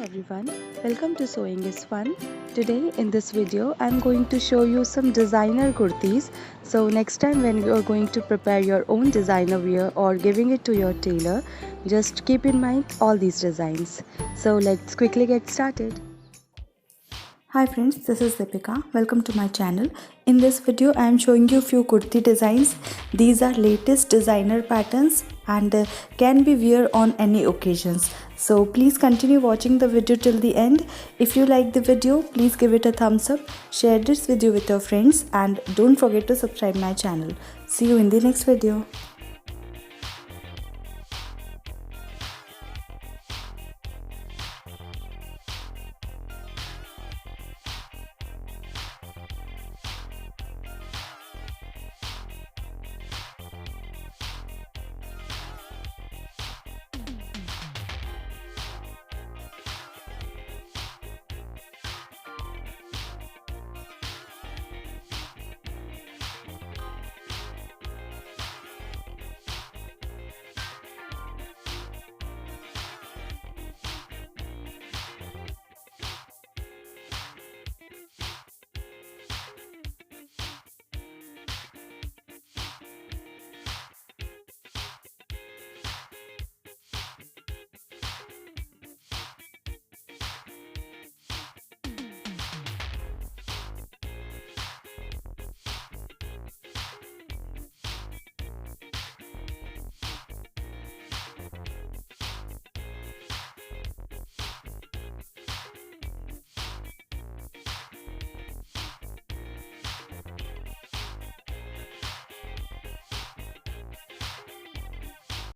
everyone, welcome to Sewing is Fun. Today in this video I'm going to show you some designer kurtis. So next time when you are going to prepare your own designer wear or giving it to your tailor, just keep in mind all these designs. So let's quickly get started. Hi friends, this is Deepika. Welcome to my channel. In this video I am showing you few kurti designs. These are latest designer patterns and can be wear on any occasions. So please continue watching the video till the end. If you like the video, please give it a thumbs up, share this video with your friends and don't forget to subscribe my channel. See you in the next video.